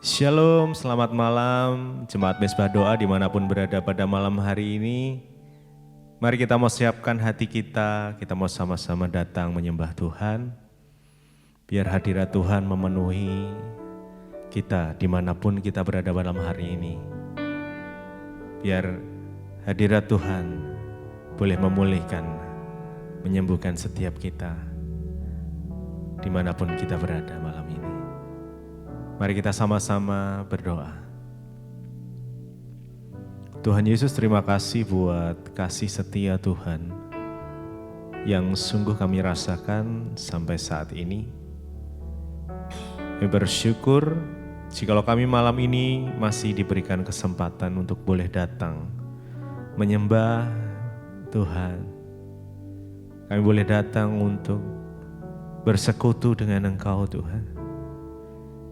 Shalom, selamat malam Jemaat Mezbah Doa dimanapun berada pada malam hari ini. Mari kita mau siapkan hati kita mau sama-sama datang menyembah Tuhan. Biar hadirat Tuhan memenuhi kita dimanapun kita berada malam hari ini. Biar hadirat Tuhan boleh memulihkan, menyembuhkan setiap kita dimanapun kita berada malam ini. Mari kita sama-sama berdoa. Tuhan Yesus, terima kasih buat kasih setia Tuhan yang sungguh kami rasakan sampai saat ini. Kami bersyukur jikalau kami malam ini masih diberikan kesempatan untuk boleh datang menyembah Tuhan. Kami boleh datang untuk bersekutu dengan Engkau Tuhan.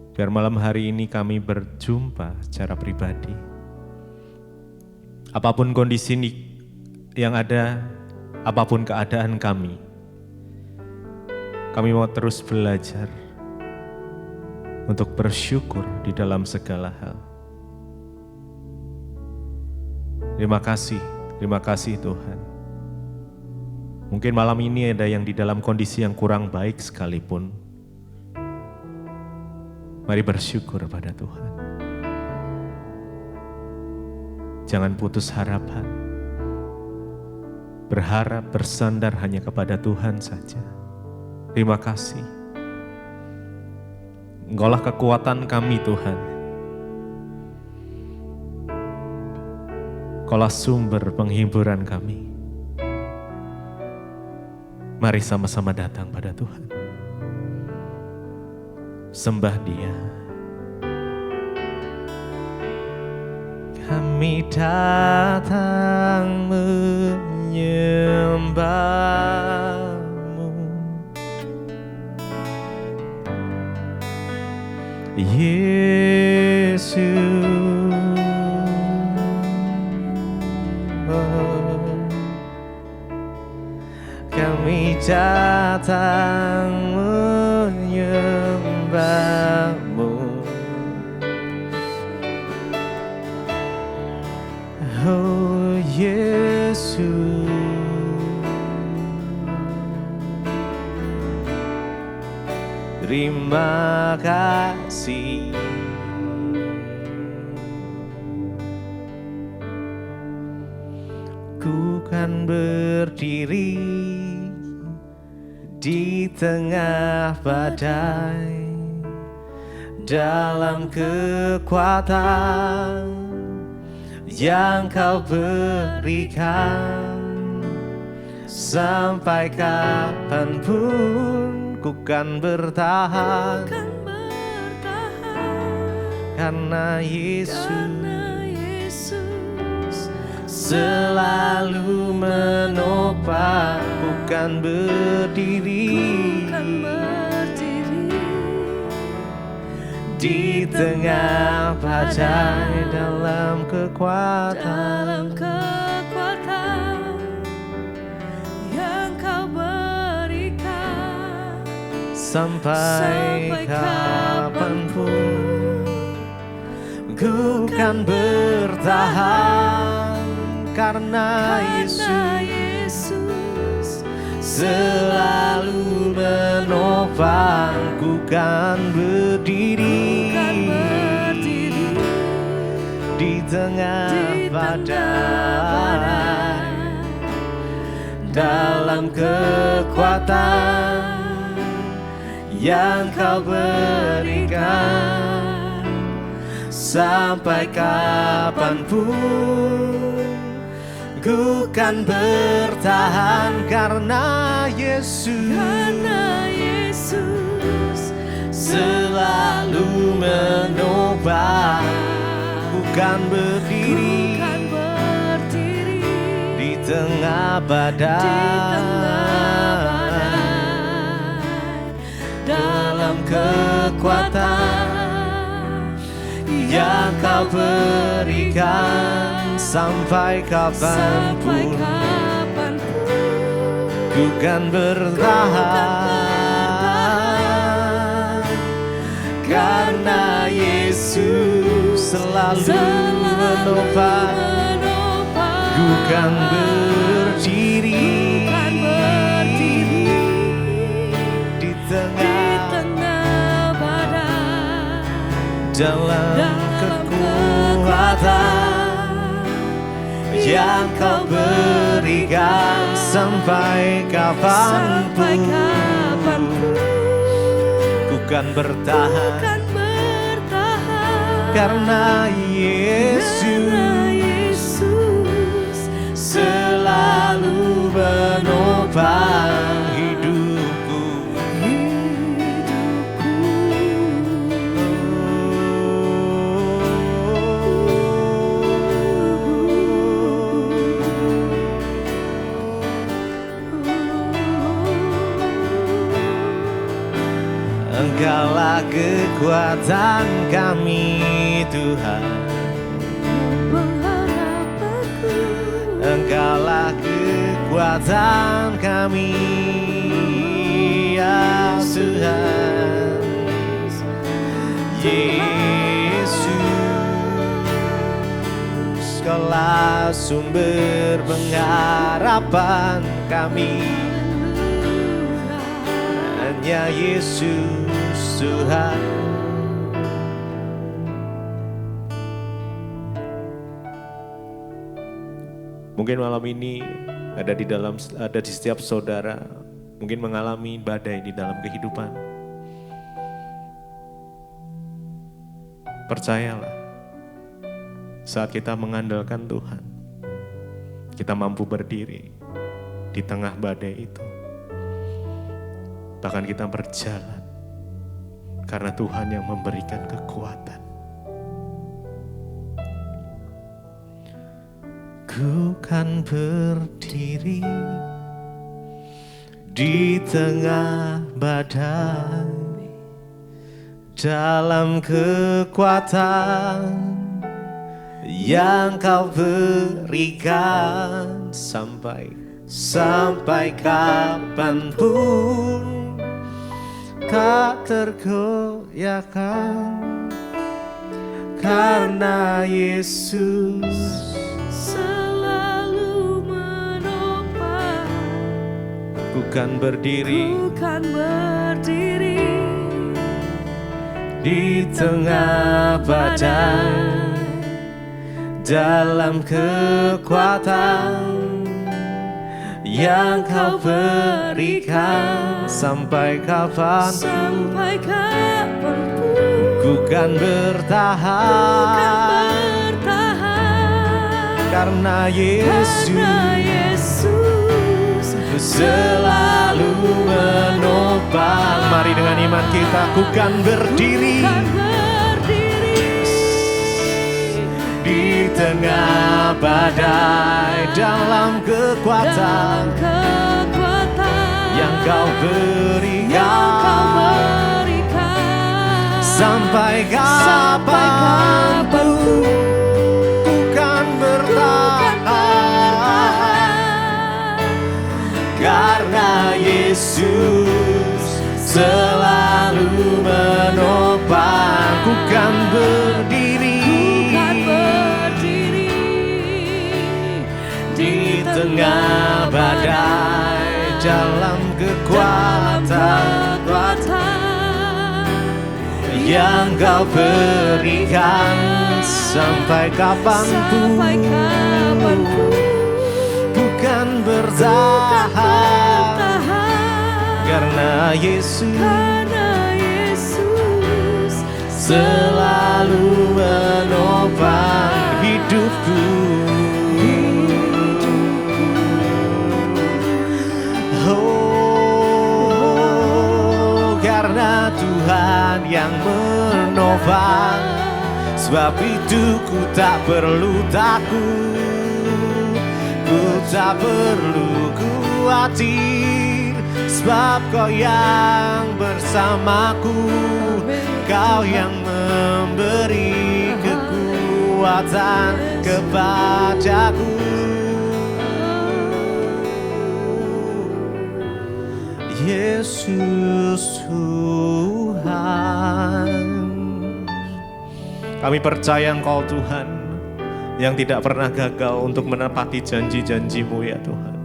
Biar malam hari ini kami berjumpa secara pribadi. Apapun kondisi yang ada, apapun keadaan kami mau terus belajar untuk bersyukur di dalam segala hal. Terima kasih Tuhan. Mungkin malam ini ada yang di dalam kondisi yang kurang baik sekalipun. Mari bersyukur pada Tuhan. Jangan putus harapan. Berharap, bersandar hanya kepada Tuhan saja. Terima kasih. Engkaulah kekuatan kami Tuhan. Engkaulah sumber penghiburan kami. Mari sama-sama datang pada Tuhan. Sembah Dia. Kami datang menyembah-Mu, Yesus. Kami datang menyembah-Mu, oh Yesus. Terima kasih. Ku kan berdiri di tengah badai, dalam kekuatan yang Kau berikan. Sampai kapanpun ku kan bertahan, karena Yesus selalu menopang. Ku kan berdiri di tengah badai, dalam kekuatan yang Kau berikan. Sampai kapanpun ku kan bertahan, karena Yesus selalu menopang. Ku kan berdiri di tengah badai, dalam kekuatan yang Kau berikan. Sampai kapanpun ku kan bertahan, karena Yesus selalu menopang. Ku kan berdiri di tengah badai, dalam kekuatan yang Kau berikan. Sampai kapanpun ku kan bertahan, karena Yesus selalu menopang. Ku kan berdiri di tengah badai, dalam kekuatan yang Kau berikan sampai kapanpun. Ku kan bertahan karena Yesus selalu menopang hidupku. Engkaulah kekuatan kami, Tuhan. Engkaulah kekuatan kami, ya Tuhan. Yesus, Kaulah sumber pengharapan kami. Hanya Yesus Tuhan. Mungkin malam ini ada di setiap saudara, mungkin mengalami badai di dalam kehidupan. Percayalah, saat kita mengandalkan Tuhan, kita mampu berdiri di tengah badai itu. Bahkan kita berjalan karena Tuhan yang memberikan kekuatan. Ku kan berdiri di tengah badai, dalam kekuatan yang Kau berikan sampai kapanpun. Tak tergoyahkan karena Yesus selalu menopang. Ku kan berdiri di tengah badai, dalam kekuatan yang Kau berikan sampai kapanpun. Ku kan bertahan karena Yesus selalu menopang. Mari dengan iman kita, ku kan berdiri di tengah badai, dalam kekuatan yang Kau berikan sampai kapanpun. Ku kan bertahan karena Yesus selalu menopang. Ku kan berdiri di tengah badai, dalam kekuatan yang Kau berikan sampai kapanpun. Ku kan bertahan karena Yesus selalu menopang hidupku. Karena Tuhan yang menopang, sebab itu ku tak perlu takut, ku tak perlu khawatir, sebab Kau yang bersamaku, Kau yang memberi kekuatan kepadaku. Yesus Tuhan, Kami percaya Engkau Tuhan yang tidak pernah gagal untuk menepati janji-janji-Mu ya Tuhan.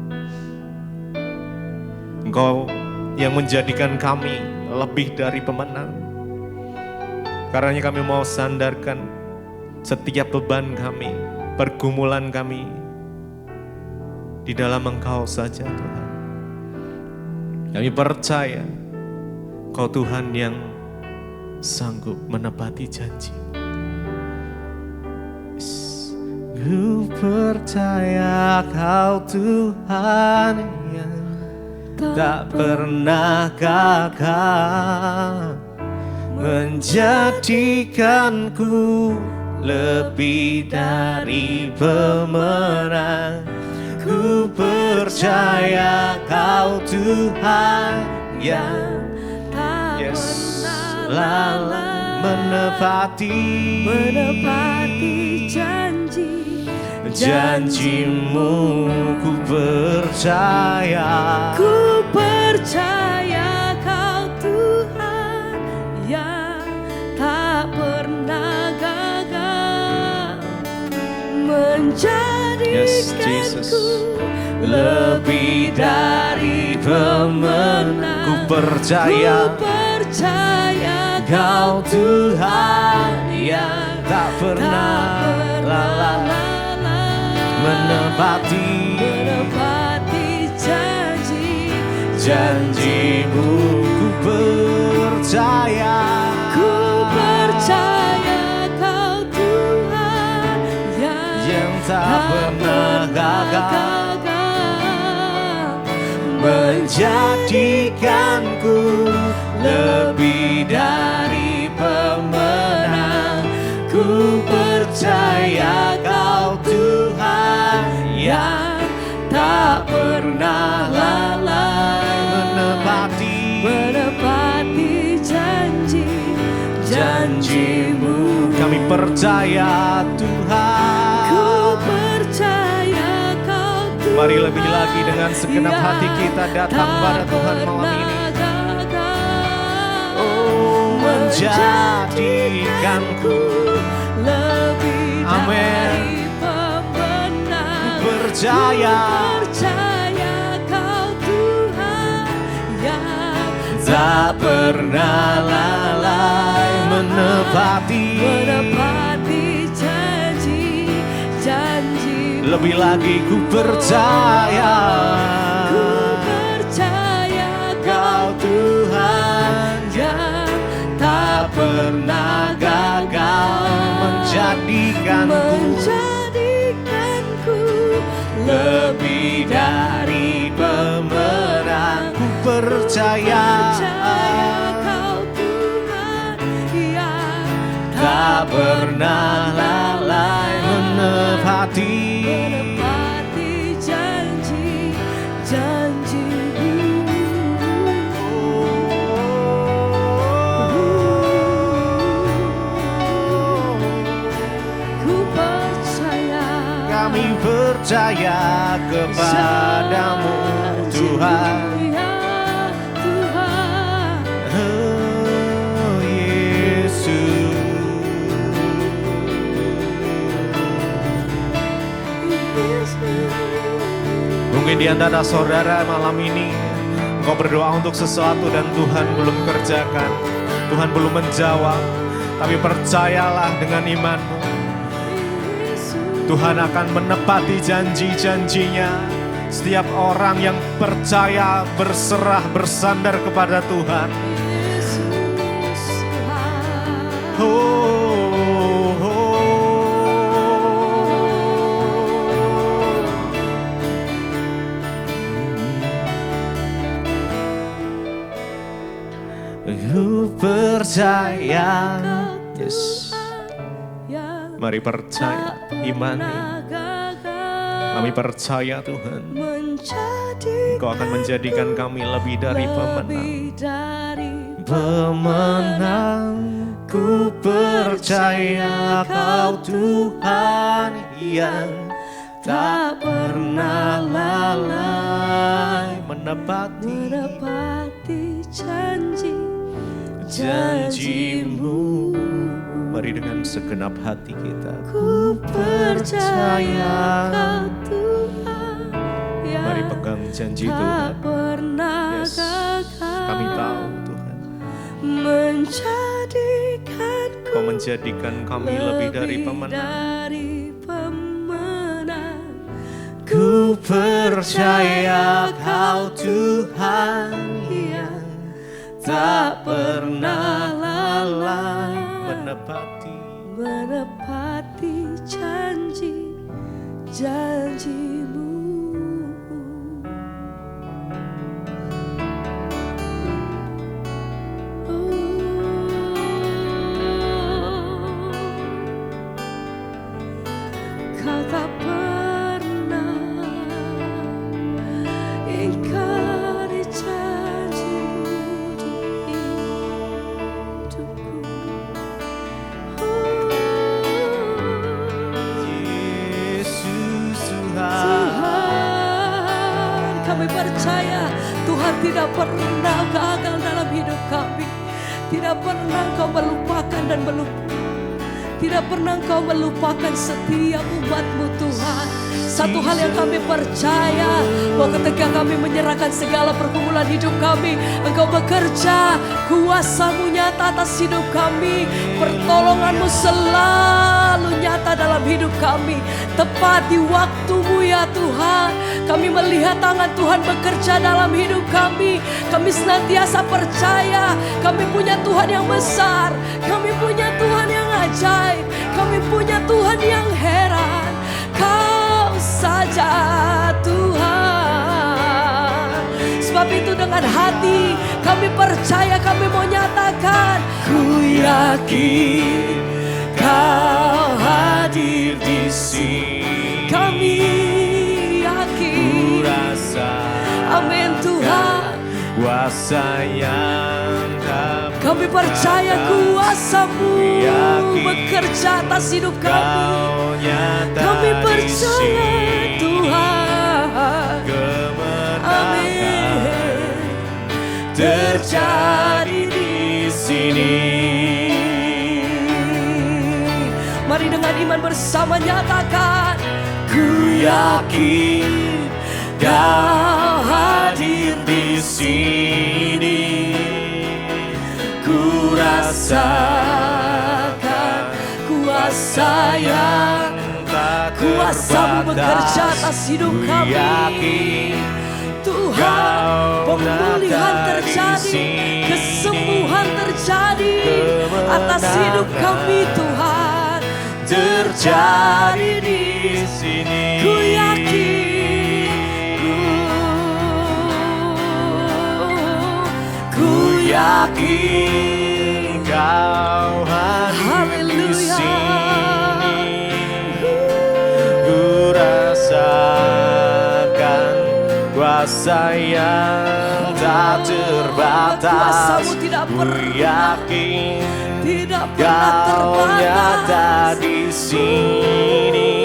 Engkau yang menjadikan kami lebih dari pemenang. Karenanya kami mau sandarkan setiap beban kami, pergumulan kami di dalam Engkau saja Tuhan. Kami percaya Engkau Tuhan yang sanggup menepati janji. Ku percaya Kau Tuhan yang tak pernah gagal, menjadikanku lebih dari pemenang. Ku percaya Kau Tuhan yang selalu menepati janji-Mu. Ku percaya Kau Tuhan yang tak pernah gagal, menjadikanku lebih dari pemenang. Ku percaya Kau Tuhan yang tak pernah lalai menepati janji-Mu. Ku percaya Kau Tuhan yang tak pernah gagal, menjadikanku lebih dari pemenang. Ku percaya Kau Tuhan yang tak pernah lalai menepati janji-Mu. Kami percaya Tuhan. Ku percaya Kau Tuhan. Mari lebih lagi dengan segenap hati kita datang pada Tuhan malam ini. Oh, menjadikanku lebih dari pemenang. Percaya Kau Tuhan yang tak pernah lalai menepati janji. Lebih lagi ku percaya Kau Tuhan yang tak pernah gagal, menjadikanku lebih dari pemenang. Ku percaya Kau Tuhan yang tak pernah lalai menepati janji-janji-Mu. Ku percaya, kami percaya kepadamu Tuhan. Oh Yesus. Mungkin di antara saudara malam ini engkau berdoa untuk sesuatu dan Tuhan belum kerjakan, Tuhan belum menjawab. Tapi percayalah dengan imanmu, Tuhan akan menepati janji-janjinya. Setiap orang yang percaya, berserah, bersandar kepada Tuhan. Ku percaya, yes. Mari percaya, imani. Kami percaya Tuhan, Engkau akan menjadikan kami lebih dari pemenang. Ku percaya Kau Tuhan yang tak pernah lalai menepati janji-Mu. Mari dengan segenap hati kita. Ku percaya Kau Tuhan yang Mari pegang janji tak Tuhan. pernah Yes, gagal kami tahu Tuhan, menjadikanku Kau menjadikan kami lebih dari pemenang. Ku percaya Kau Tuhan yang tak pernah lalai menepati janji-janjimu. Kau tak pernah ingkari janji-Mu di hidupku. Yesus Tuhan, kami percaya Tuhan tidak pernah gagal dalam hidup kami. Tidak pernah Kau melupakan dan tidak pernah Kau melupakan setiap umat-Mu Tuhan. Satu hal yang kami percaya, bahwa ketika kami menyerahkan segala pergumulan hidup kami, Engkau bekerja, kuasa-Mu nyata atas hidup kami, pertolongan-Mu selalu nyata dalam hidup kami. Tepat di waktu-Mu ya Tuhan, kami melihat tangan Tuhan bekerja dalam hidup kami. Kami senantiasa percaya, kami punya Tuhan yang besar, kami punya Tuhan yang ajaib, kami punya Tuhan yang heran. Kau saja Tuhan. Sebab itu dengan hati kami percaya, kami mau nyatakan, ku yakin Kau hadir di sini. Kami yakin, Ku rasa amin Tuhan. kuasa yang Kami percaya kuasa-Mu bekerja atas hidup kami. Kami percaya Tuhan, kemenangan terjadi di sini. Mari dengan iman bersama nyatakan, Ku yakin Kau hadir di sini. Ku rasakan kuasa yang tak kuasa-Mu bekerja terbatas. atas hidup Ku kami. yakin Tuhan, pemulihan terjadi, kesembuhan terjadi atas hidup kami Tuhan. terjadi di sini. Ku yakin, Ku yakin Kau hadir di Haleluya. sini. Ku rasakan kuasa yang tak terbatas. Kuasa-Mu tidak Ku pernah, yakin tidak pernah Kau nyata terbatas. di sini.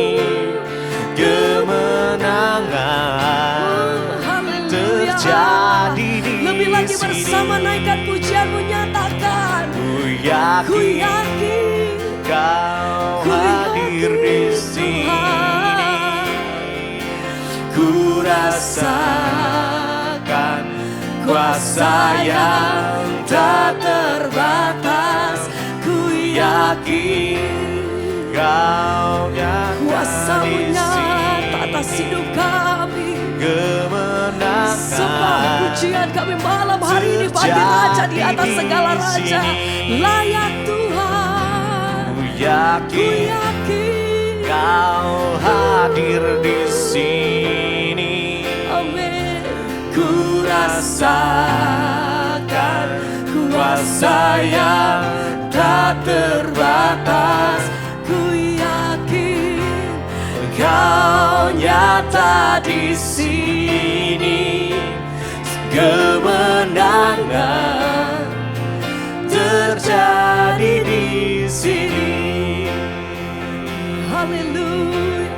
Kemenangan Haleluya. terjadi di Lebih lagi sini. bersama naikkan pujian-Mu, nyatakan, Ku ku yakin yakin Kau Ku hadir di yakin, sini. Ku rasakan kuasa yang tak terbatas. Ku yakin Kau nyata kuasa-Mu di nyata atas sini. hidup kami. Kemenangan Sembah pujian kami malam hari ini bagi Raja di atas segala raja. Layak Tuhan, Ku ku yakin yakin. Kau hadir di sini. Amin. Ku rasakan kuasa yang tak terbatas. Ku yakin Kau nyata di sini. Kemenangan terjadi di sini. haleluya.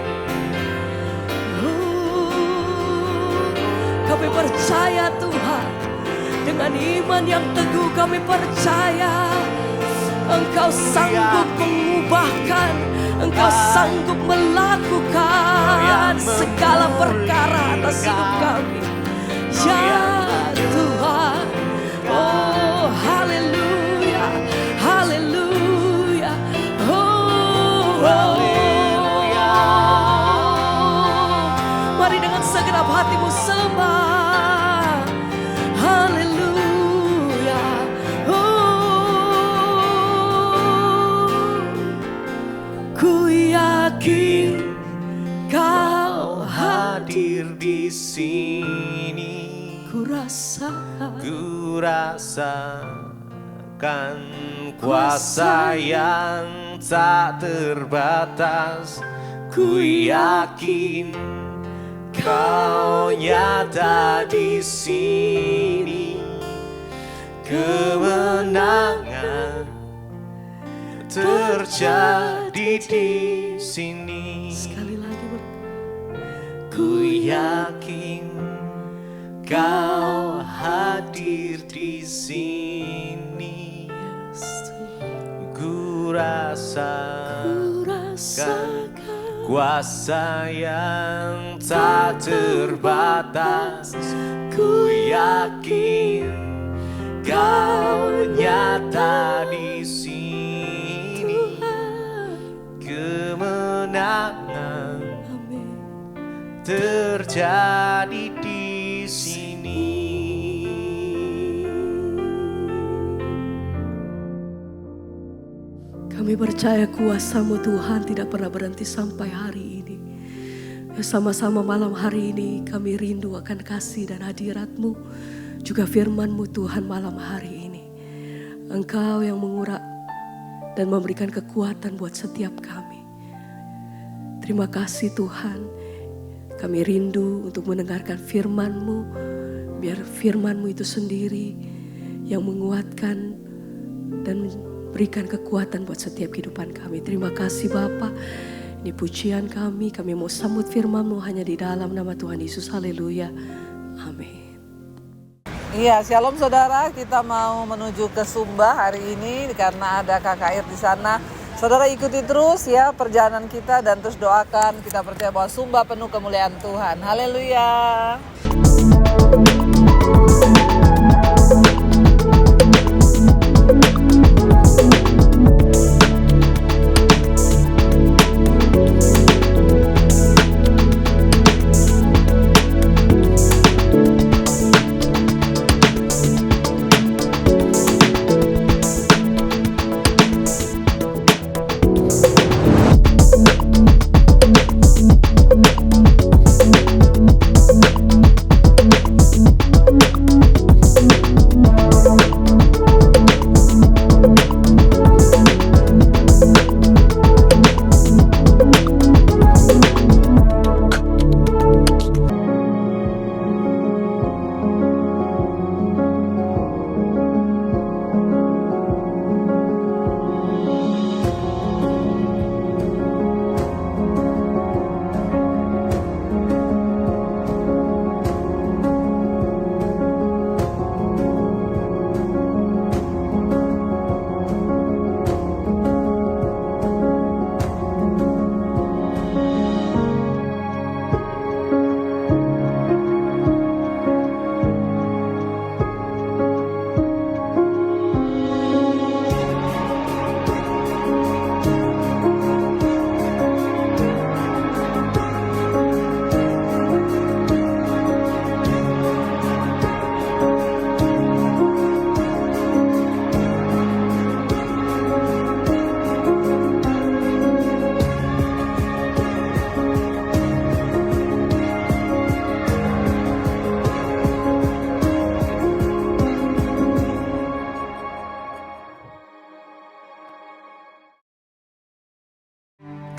Kami percaya Tuhan, dengan iman yang teguh kami percaya Engkau sanggup mengubahkan, Engkau sanggup melakukan segala perkara atas hidup kami. Ya Tuhan, oh haleluya, haleluya, oh, haleluya. Mari dengan segenap hatimu sembah, haleluya. Ku yakin Kau hadir di sini. Ku rasakan kuasa yang tak terbatas. Ku yakin Kau nyata di sini. Kemenangan terjadi di sini. Sekali lagi, ku yakin Kau hadir di sini. Ku rasakan kuasa yang tak terbatas. Ku yakin Kau nyata di sini. Kemenangan terjadi di sini. Kami percaya kuasa-Mu Tuhan tidak pernah berhenti sampai hari ini. Sama-sama malam hari ini kami rindu akan kasih dan hadirat-Mu, juga firman-Mu Tuhan malam hari ini. Engkau yang mengurat dan memberikan kekuatan buat setiap kami. Terima kasih Tuhan, kami rindu untuk mendengarkan firman-Mu. Biar firman-Mu itu sendiri yang menguatkan dan berikan kekuatan buat setiap kehidupan kami. Terima kasih Bapa. Ini pujian kami mau sambut firman-Mu hanya di dalam nama Tuhan Yesus. Haleluya. Amin. Iya, shalom saudara. Kita mau menuju ke Sumba hari ini karena ada KKR di sana. Saudara ikuti terus ya perjalanan kita dan terus doakan. Kita percaya bahwa Sumba penuh kemuliaan Tuhan. Haleluya.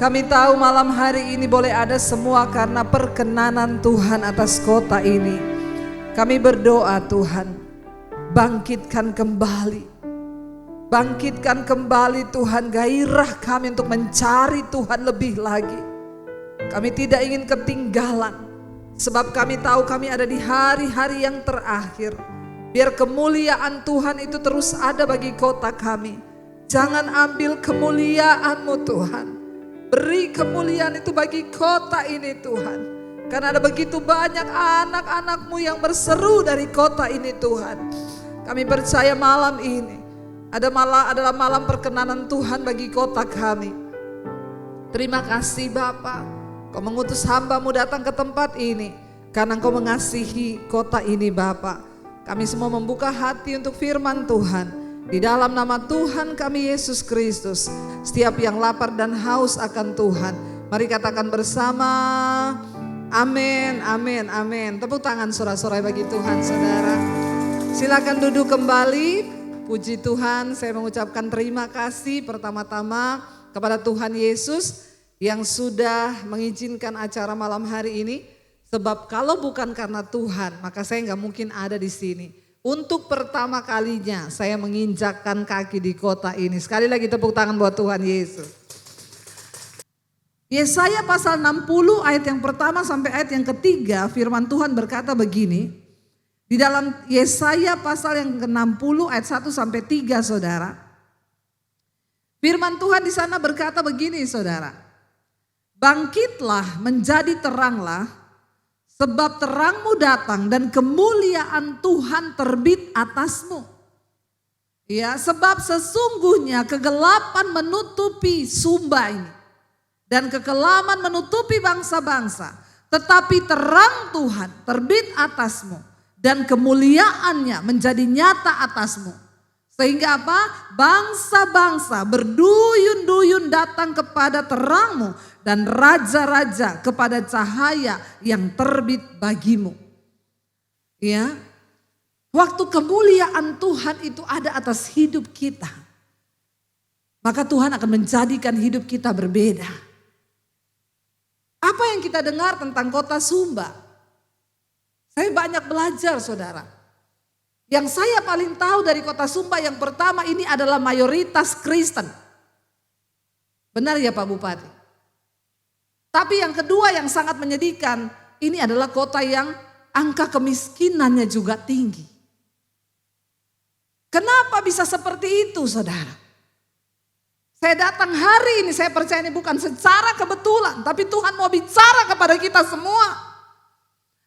Kami tahu malam hari ini boleh ada semua karena perkenanan Tuhan atas kota ini. Kami berdoa Tuhan, bangkitkan kembali. Bangkitkan kembali Tuhan gairah kami untuk mencari Tuhan lebih lagi. Kami tidak ingin ketinggalan, sebab kami tahu kami ada di hari-hari yang terakhir. Biar kemuliaan Tuhan itu terus ada bagi kota kami. Jangan ambil kemuliaan-Mu Tuhan. Beri kemuliaan itu bagi kota ini Tuhan. Karena ada begitu banyak anak-anak-Mu yang berseru dari kota ini Tuhan. Kami percaya malam ini adalah malam perkenanan Tuhan bagi kota kami. Terima kasih Bapa, Kau mengutus hamba-Mu datang ke tempat ini. Karena Engkau mengasihi kota ini Bapa. Kami semua membuka hati untuk firman Tuhan. Di dalam nama Tuhan kami Yesus Kristus, setiap yang lapar dan haus akan Tuhan, mari katakan bersama, amin, amin, amin. Tepuk tangan sorak-sorai bagi Tuhan saudara. Silakan duduk kembali. Puji Tuhan, saya mengucapkan terima kasih pertama-tama kepada Tuhan Yesus yang sudah mengizinkan acara malam hari ini. Sebab kalau bukan karena Tuhan, maka saya nggak mungkin ada di sini. Untuk pertama kalinya saya menginjakkan kaki di kota ini. Sekali lagi tepuk tangan buat Tuhan Yesus. Yesaya pasal 60 ayat yang pertama sampai ayat yang ketiga, firman Tuhan berkata begini. Di dalam Yesaya pasal yang ke-60 ayat 1 sampai 3 saudara. Firman Tuhan di sana berkata begini saudara. Bangkitlah menjadi teranglah. Sebab terangmu datang dan kemuliaan Tuhan terbit atasmu. Ya, sebab sesungguhnya kegelapan menutupi Sumba ini. Dan kekelaman menutupi bangsa-bangsa. Tetapi terang Tuhan terbit atasmu. Dan kemuliaannya menjadi nyata atasmu. Sehingga apa? Bangsa-bangsa berduyun-duyun datang kepada terangmu. Dan raja-raja kepada cahaya yang terbit bagimu. Ya, waktu kemuliaan Tuhan itu ada atas hidup kita, maka Tuhan akan menjadikan hidup kita berbeda. Apa yang kita dengar tentang kota Sumba? Saya banyak belajar saudara. Yang saya paling tahu dari kota Sumba yang pertama ini adalah mayoritas Kristen. Benar ya Pak Bupati? Tapi yang kedua yang sangat menyedihkan, ini adalah kota yang angka kemiskinannya juga tinggi. Kenapa bisa seperti itu saudara? Saya datang hari ini, saya percaya ini bukan secara kebetulan, tapi Tuhan mau bicara kepada kita semua.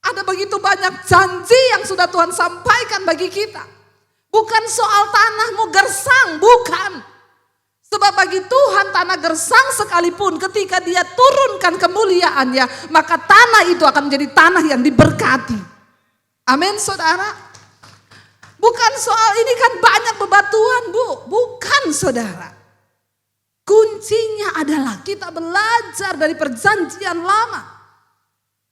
Ada begitu banyak janji yang sudah Tuhan sampaikan bagi kita. Bukan soal tanahmu gersang, bukan. Sebab bagi Tuhan tanah gersang sekalipun ketika dia turunkan kemuliaannya, maka tanah itu akan menjadi tanah yang diberkati. Amin saudara. Bukan soal ini kan banyak bebatuan Bu, bukan saudara. Kuncinya adalah kita belajar dari perjanjian lama.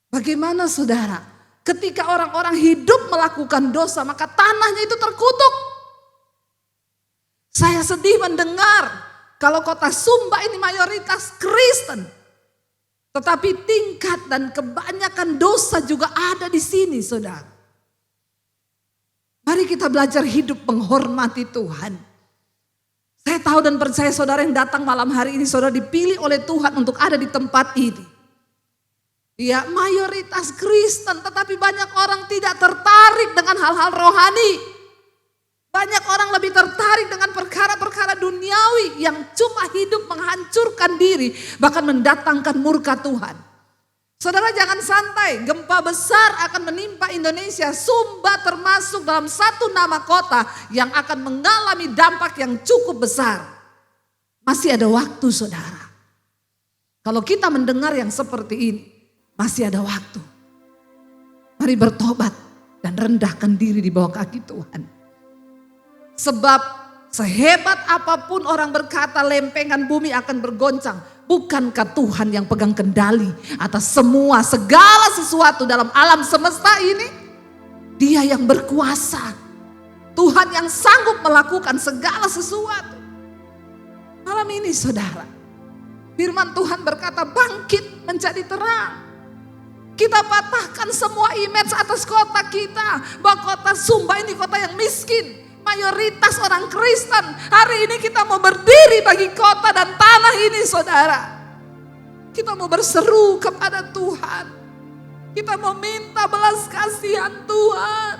Bagaimana saudara, ketika orang-orang hidup melakukan dosa maka tanahnya itu terkutuk. Saya sedih mendengar kalau kota Sumba ini mayoritas Kristen. Tetapi tingkat dan kebanyakan dosa juga ada di sini saudara. Mari kita belajar hidup menghormati Tuhan. Saya tahu dan percaya saudara yang datang malam hari ini saudara dipilih oleh Tuhan untuk ada di tempat ini. Ya, mayoritas Kristen tetapi banyak orang tidak tertarik dengan hal-hal rohani. Banyak orang lebih tertarik dengan perkara-perkara duniawi yang cuma hidup menghancurkan diri, bahkan mendatangkan murka Tuhan. Saudara jangan santai, gempa besar akan menimpa Indonesia. Sumba termasuk dalam satu nama kota yang akan mengalami dampak yang cukup besar. Masih ada waktu saudara. Kalau kita mendengar yang seperti ini, masih ada waktu. Mari bertobat dan rendahkan diri di bawah kaki Tuhan. Sebab sehebat apapun orang berkata lempengan bumi akan bergoncang. Bukankah Tuhan yang pegang kendali atas semua segala sesuatu dalam alam semesta ini? Dia yang berkuasa. Tuhan yang sanggup melakukan segala sesuatu. Malam ini saudara, firman Tuhan berkata bangkit menjadi terang. Kita patahkan semua image atas kota kita. Bahwa kota Sumba ini kota yang miskin. Mayoritas orang Kristen. Hari ini kita mau berdiri bagi kota dan tanah ini saudara. Kita mau berseru kepada Tuhan. Kita mau minta belas kasihan Tuhan.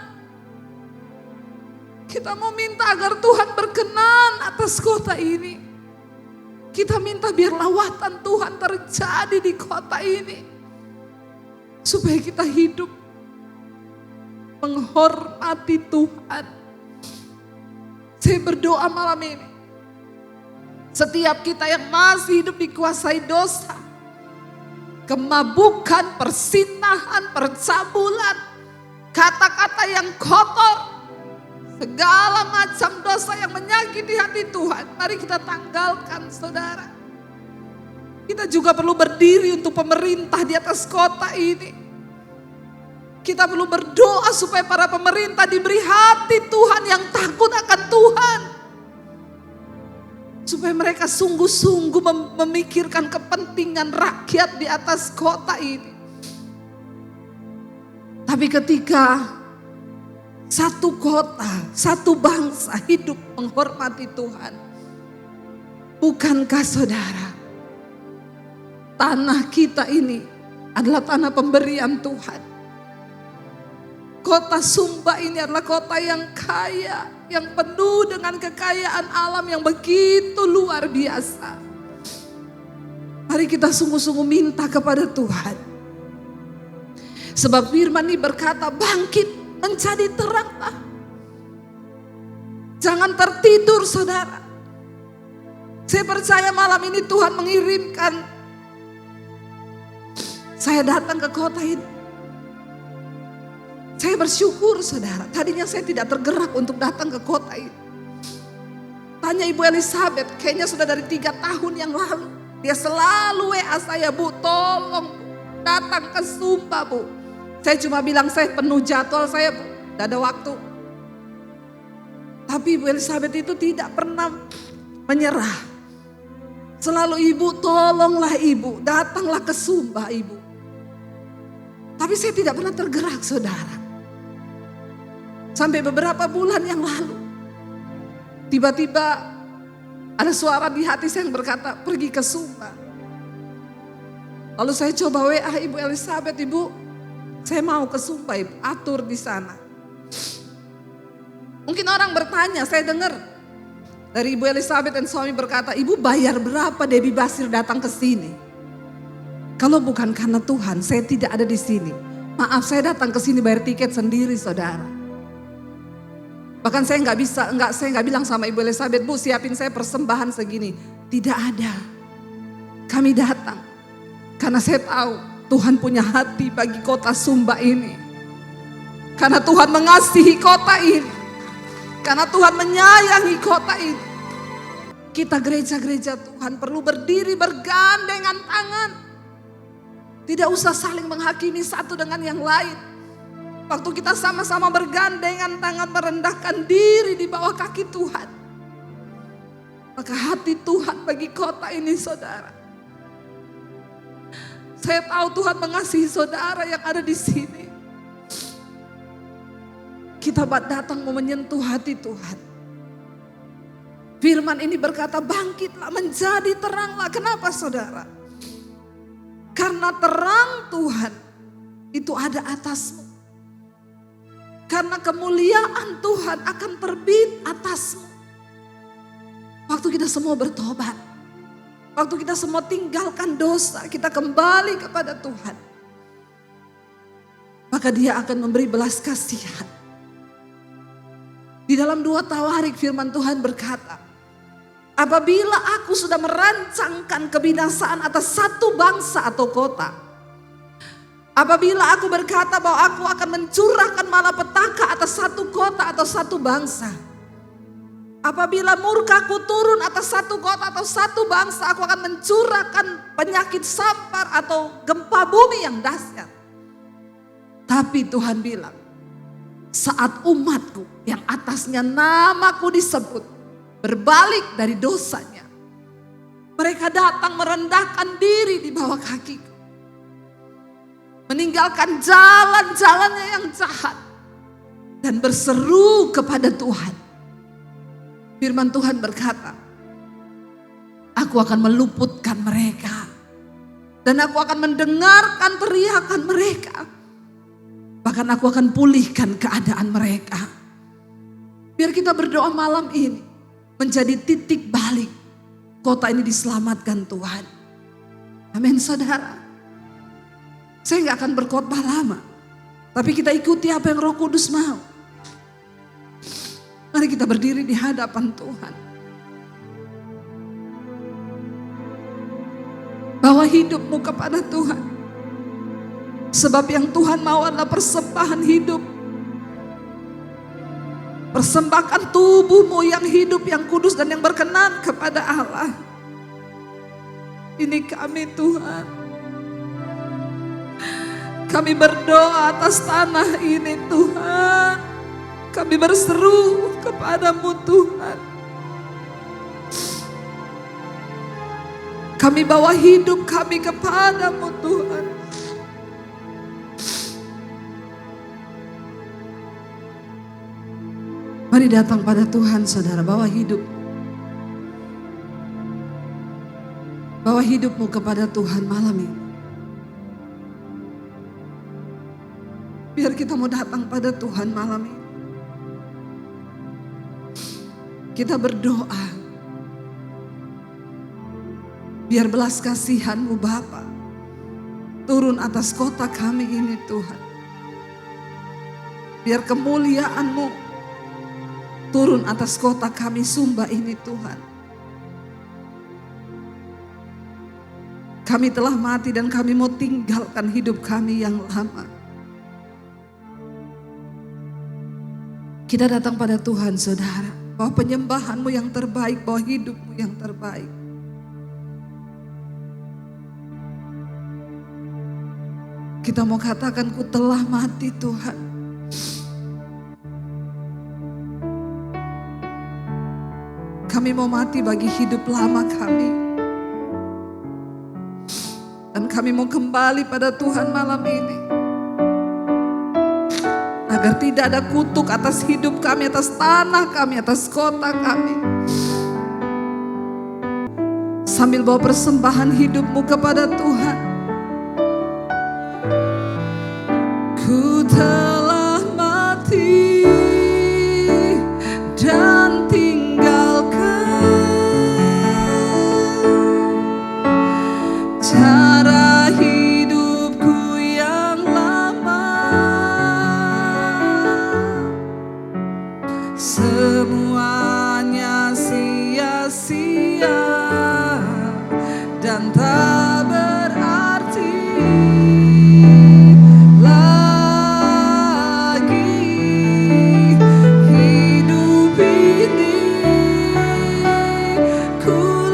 Kita mau minta agar Tuhan berkenan atas kota ini. Kita minta biar lawatan Tuhan terjadi di kota ini. Supaya kita hidup menghormati Tuhan. Saya berdoa malam ini. Setiap kita yang masih hidup dikuasai dosa, kemabukan, persinahan, percabulan, kata-kata yang kotor, segala macam dosa yang menyakiti hati Tuhan, mari kita tanggalkan, saudara. Kita juga perlu berdiri untuk pemerintah di atas kota ini. Kita perlu berdoa supaya para pemerintah diberi hati Tuhan yang takut akan Tuhan. Supaya mereka sungguh-sungguh memikirkan kepentingan rakyat di atas kota ini. Tapi ketika satu kota, satu bangsa hidup menghormati Tuhan. Bukankah saudara, tanah kita ini adalah tanah pemberian Tuhan. Kota Sumba ini adalah kota yang kaya, yang penuh dengan kekayaan alam yang begitu luar biasa. Mari kita sungguh-sungguh minta kepada Tuhan. Sebab firman ini berkata, bangkit menjadi teranglah. Jangan tertidur, saudara. Saya percaya malam ini Tuhan mengirimkan saya datang ke kota ini. Saya bersyukur, saudara. Tadinya saya tidak tergerak untuk datang ke kota ini. Tanya Ibu Elizabeth, kayaknya sudah dari 3 tahun yang lalu. Dia selalu WA saya, Bu, tolong datang ke Sumba, Bu. Saya cuma bilang, saya penuh jadwal saya, Bu. Tidak ada waktu. Tapi Ibu Elizabeth itu tidak pernah menyerah. Selalu, Ibu, tolonglah Ibu, datanglah ke Sumba, Ibu. Tapi saya tidak pernah tergerak, saudara. Sampai beberapa bulan yang lalu, tiba-tiba ada suara di hati saya yang berkata, pergi ke Sumba. Lalu saya coba WA Ibu Elizabeth, Ibu, saya mau ke Sumba, Ibu, atur di sana. Mungkin orang bertanya, saya dengar dari Ibu Elizabeth dan suami berkata, Ibu bayar berapa Debbie Basir datang ke sini? Kalau bukan karena Tuhan, saya tidak ada di sini. Maaf, saya datang ke sini bayar tiket sendiri, saudara. Bahkan saya nggak bilang sama Ibu Elizabeth, Bu, siapin saya persembahan segini. Tidak ada. Kami datang karena saya tahu Tuhan punya hati bagi kota Sumba ini. Karena Tuhan mengasihi kota ini. Karena Tuhan menyayangi kota ini. Kita gereja-gereja Tuhan perlu berdiri bergandengan tangan. Tidak usah saling menghakimi satu dengan yang lain. Waktu kita sama-sama bergandengan tangan merendahkan diri di bawah kaki Tuhan. Maka hati Tuhan bagi kota ini, saudara. Saya tahu Tuhan mengasihi saudara yang ada di sini. Kita datang mau menyentuh hati Tuhan. Firman ini berkata, bangkitlah menjadi teranglah. Kenapa, saudara? Karena terang Tuhan itu ada atasmu. Karena kemuliaan Tuhan akan terbit atasmu. Waktu kita semua bertobat. Waktu kita semua tinggalkan dosa. Kita kembali kepada Tuhan. Maka Dia akan memberi belas kasihan. Di dalam 2 Tawarik firman Tuhan berkata, apabila aku sudah merancangkan kebinasaan atas satu bangsa atau kota, apabila aku berkata bahwa aku akan mencurahkan malapetaka atas satu kota atau satu bangsa, apabila murkaku turun atas satu kota atau satu bangsa, aku akan mencurahkan penyakit sampar atau gempa bumi yang dahsyat. Tapi Tuhan bilang, saat umatku yang atasnya namaku disebut berbalik dari dosanya, mereka datang merendahkan diri di bawah kakiku, meninggalkan jalan-jalannya yang jahat dan berseru kepada Tuhan. Firman Tuhan berkata, aku akan meluputkan mereka dan aku akan mendengarkan teriakan mereka. Bahkan aku akan pulihkan keadaan mereka. Biar kita berdoa malam ini menjadi titik balik. Kota ini diselamatkan Tuhan. Amin saudara. Saya gak akan berkhotbah lama. Tapi kita ikuti apa yang Roh Kudus mau. Mari kita berdiri di hadapan Tuhan. Bawa hidupmu kepada Tuhan. Sebab yang Tuhan mau adalah persembahan hidup. Persembahkan tubuhmu yang hidup, yang kudus dan yang berkenan kepada Allah. Ini kami Tuhan. Kami berdoa atas tanah ini Tuhan. Kami berseru kepadamu Tuhan. Kami bawa hidup kami kepadamu Tuhan. Mari datang pada Tuhan saudara, bawa hidup. Bawa hidupmu kepada Tuhan malam ini. Biar kita mau datang pada Tuhan malam ini. Kita berdoa. Biar belas kasihan-Mu Bapa turun atas kota kami ini Tuhan. Biar kemuliaan-Mu turun atas kota kami Sumba ini Tuhan. Kami telah mati dan kami mau tinggalkan hidup kami yang lama. Kita datang pada Tuhan saudara. Bawa penyembahan-Mu yang terbaik, bawa hidup-Mu yang terbaik. Kita mau katakan ku telah mati Tuhan. Kami mau mati bagi hidup lama kami. Dan kami mau kembali pada Tuhan malam ini. Agar tidak ada kutuk atas hidup kami, atas tanah kami, atas kota kami. Sambil bawa persembahan hidupmu kepada Tuhan. Ku telah mati dan cara hidupku yang lama, semuanya sia-sia dan tak berarti lagi hidup ini. Ku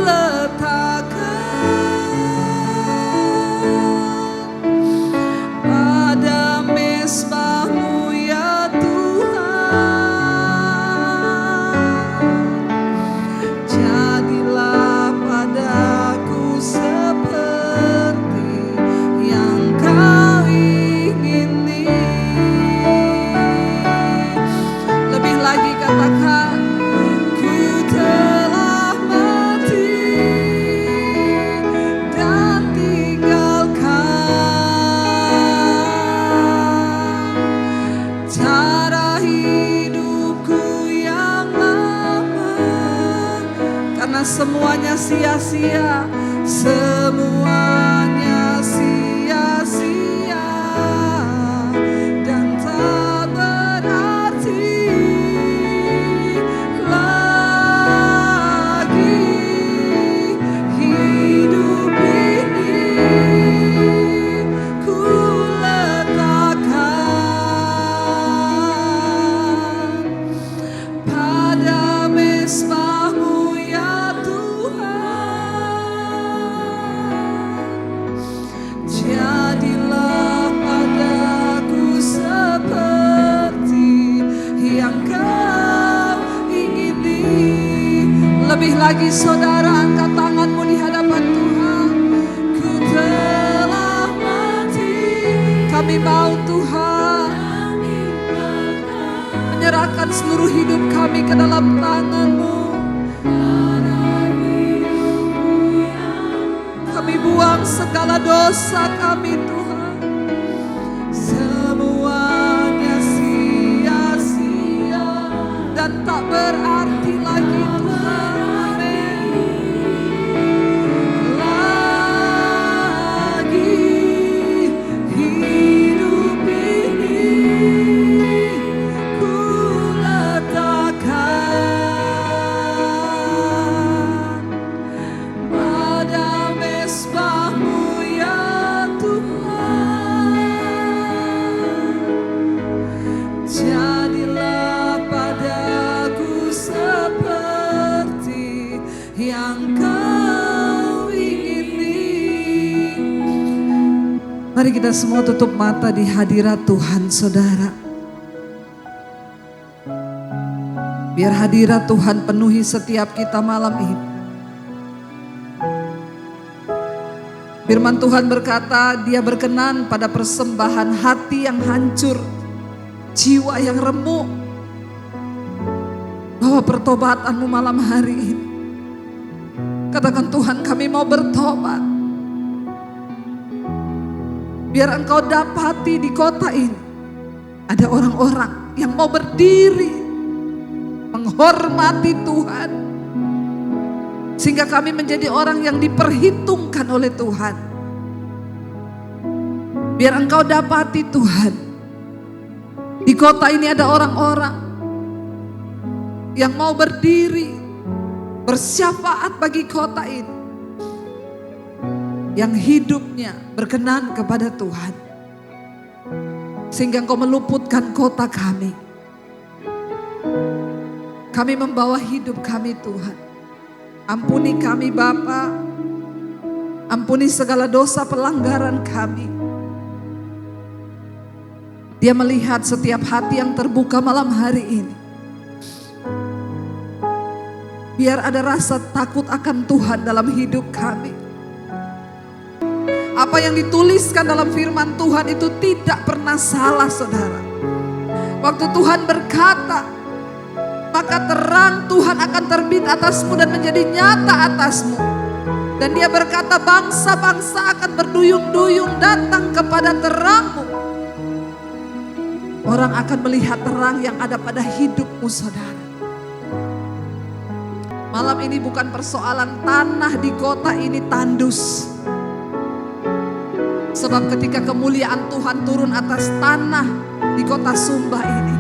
semuanya sia-sia, semuanya sia-sia dan tak berarti lagi hidup ini. Ku letakkan pada mezbah-Mu ya jadilah padaku seperti yang Kau ingini. Lebih lagi saudara, angkat tanganmu di hadapan Tuhan. Ku telah mati. Kami mau Tuhan menyerahkan seluruh hidup kami ke dalam tangan-Mu. Kami buang segala dosa kami Tuhan. Semuanya sia-sia dan tak Mari kita semua tutup mata di hadirat Tuhan, saudara. Biar hadirat Tuhan penuhi setiap kita malam ini. Firman Tuhan berkata, Dia berkenan pada persembahan hati yang hancur, jiwa yang remuk. Bawa pertobatanmu malam hari ini. Katakan, Tuhan, kami mau bertobat. Biar Engkau dapati di kota ini ada orang-orang yang mau berdiri menghormati Tuhan, sehingga kami menjadi orang yang diperhitungkan oleh Tuhan. Biar Engkau dapati, Tuhan, di kota ini ada orang-orang yang mau berdiri bersyafaat bagi kota ini, yang hidupnya berkenan kepada Tuhan, sehingga Engkau meluputkan kota kami. Kami membawa hidup kami, Tuhan. Ampuni kami, Bapa. Ampuni segala dosa pelanggaran kami. Dia melihat setiap hati yang terbuka malam hari ini. Biar ada rasa takut akan Tuhan dalam hidup kami. Apa yang dituliskan dalam firman Tuhan itu tidak pernah salah, saudara. Waktu Tuhan berkata, maka terang Tuhan akan terbit atasmu dan menjadi nyata atasmu. Dan Dia berkata, bangsa-bangsa akan berduyun-duyun datang kepada terangmu. Orang akan melihat terang yang ada pada hidupmu, saudara. Malam ini bukan persoalan tanah di kota ini tandus. Sebab ketika kemuliaan Tuhan turun atas tanah di kota Sumba ini,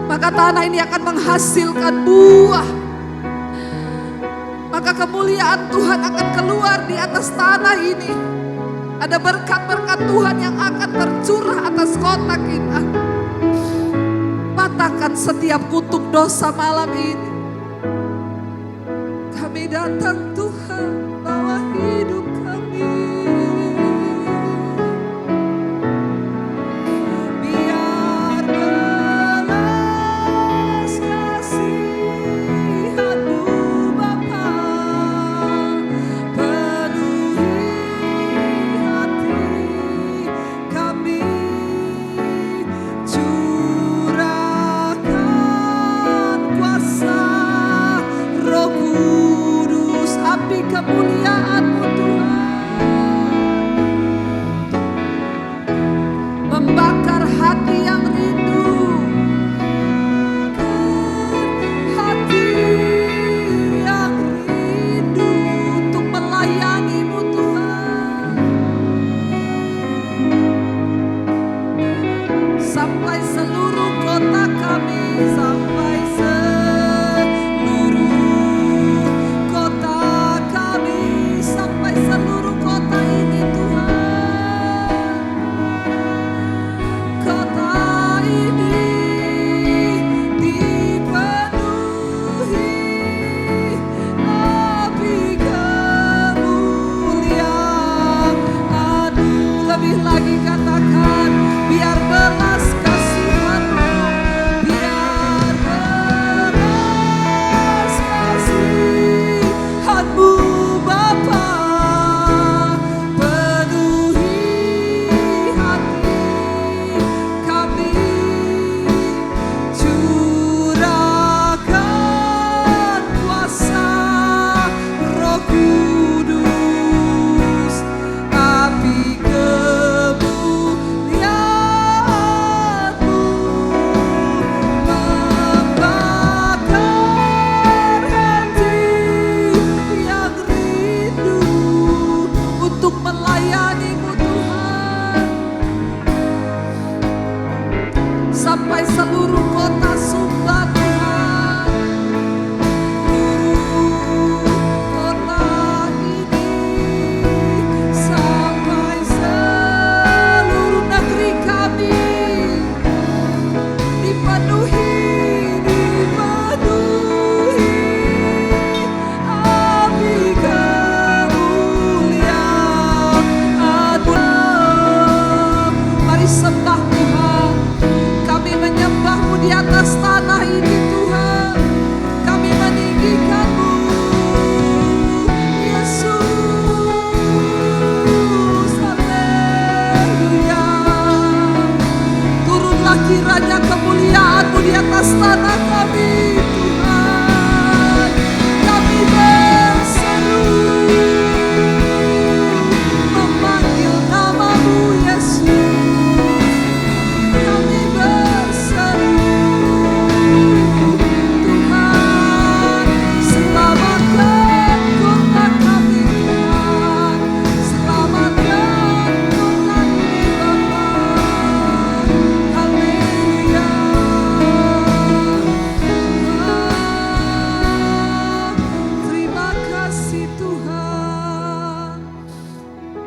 maka tanah ini akan menghasilkan buah. Maka kemuliaan Tuhan akan keluar di atas tanah ini. Ada berkat-berkat Tuhan yang akan tercurah atas kota kita. Patahkan setiap kutuk dosa malam ini. Kami datang, Tuhan, bawa hidup kami. Biar belas kasihan-Mu, Bapa, penuhi hati kami. Curahkan kuasa Roh Kudus, api kemuliaan-Mu, Tuhan.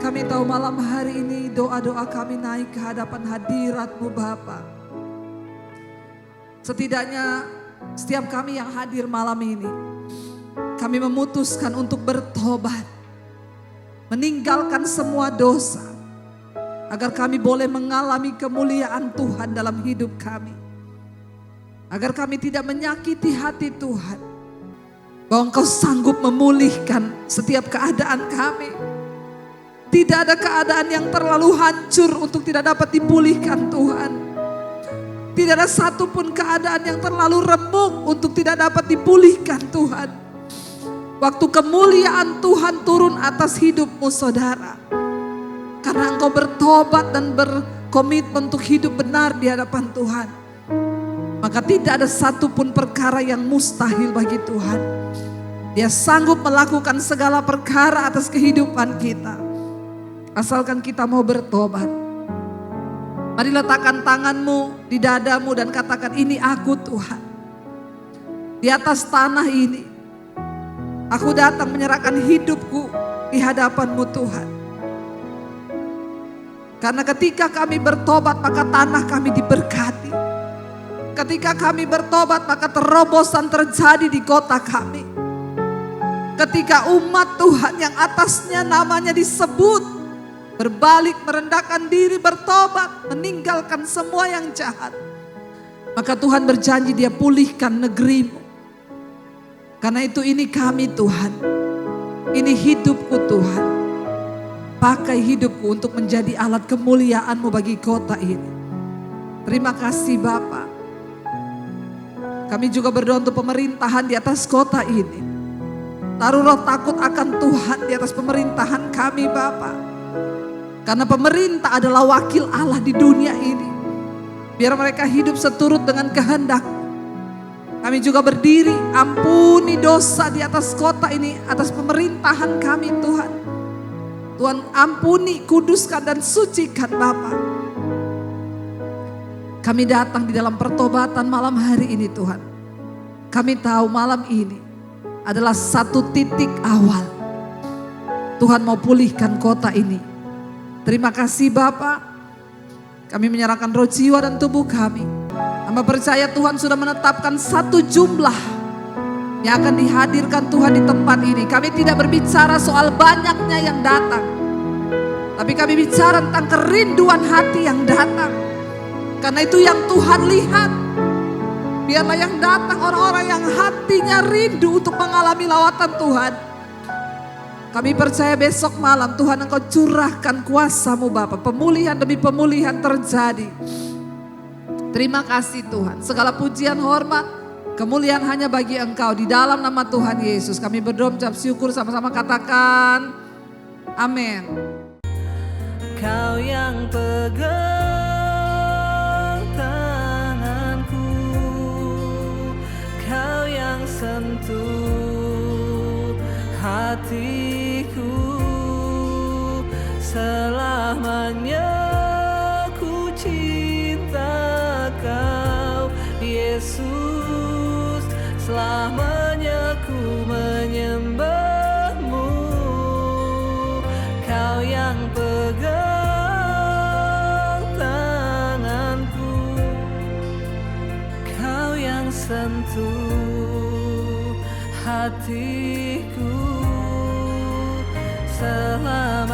Kami tahu malam hari ini doa-doa kami naik ke hadapan hadirat-Mu Bapa. Setidaknya setiap kami yang hadir malam ini, kami memutuskan untuk bertobat, meninggalkan semua dosa, agar kami boleh mengalami kemuliaan Tuhan dalam hidup kami. Agar kami tidak menyakiti hati Tuhan, bahwa Engkau sanggup memulihkan setiap keadaan kami. Tidak ada keadaan yang terlalu hancur untuk tidak dapat dipulihkan Tuhan. Tidak ada satupun keadaan yang terlalu remuk untuk tidak dapat dipulihkan Tuhan. Waktu kemuliaan Tuhan turun atas hidupmu saudara, karena engkau bertobat dan berkomitmen untuk hidup benar di hadapan Tuhan, maka tidak ada satupun perkara yang mustahil bagi Tuhan. Dia sanggup melakukan segala perkara atas kehidupan kita, asalkan kita mau bertobat. Mari letakkan tanganmu di dadamu dan katakan, ini aku Tuhan. Di atas tanah ini, aku datang menyerahkan hidupku di hadapan-Mu Tuhan. Karena ketika kami bertobat maka tanah kami diberkati. Ketika kami bertobat maka terobosan terjadi di kota kami. Ketika umat Tuhan yang atasnya namanya disebut berbalik, merendahkan diri, bertobat, meninggalkan semua yang jahat, maka Tuhan berjanji Dia pulihkan negerimu. Karena itu ini kami Tuhan, ini hidupku Tuhan. Pakai hidupku untuk menjadi alat kemuliaan-Mu bagi kota ini. Terima kasih Bapa. Kami juga berdoa untuk pemerintahan di atas kota ini. Taruh roh takut akan Tuhan di atas pemerintahan kami Bapa. Karena pemerintah adalah wakil Allah di dunia ini. Biar mereka hidup seturut dengan kehendak. Kami juga berdiri, ampuni dosa di atas kota ini, atas pemerintahan kami Tuhan. Tuhan ampuni, kuduskan dan sucikan Bapa. Kami datang di dalam pertobatan malam hari ini Tuhan. Kami tahu malam ini adalah satu titik awal. Tuhan mau pulihkan kota ini. Terima kasih Bapa. Kami menyerahkan roh, jiwa dan tubuh kami. Hamba percaya Tuhan sudah menetapkan satu jumlah yang akan dihadirkan Tuhan di tempat ini. Kami tidak berbicara soal banyaknya yang datang, tapi kami bicara tentang kerinduan hati yang datang. Karena itu yang Tuhan lihat. Biarlah yang datang orang-orang yang hatinya rindu untuk mengalami lawatan Tuhan. Kami percaya besok malam Tuhan Engkau curahkan kuasa-Mu Bapa. Pemulihan demi pemulihan terjadi. Terima kasih Tuhan. Segala pujian, hormat, kemuliaan hanya bagi Engkau. Di dalam nama Tuhan Yesus kami berdoa mengucap syukur, sama-sama katakan amin. Kau yang pegang tanganku, Kau yang sentuh hatiku, selamanya ku cinta Kau Yesus, selamanya ku menyembah-Mu. Kau yang pegang tanganku, Kau yang sentuh hatiku, selamanya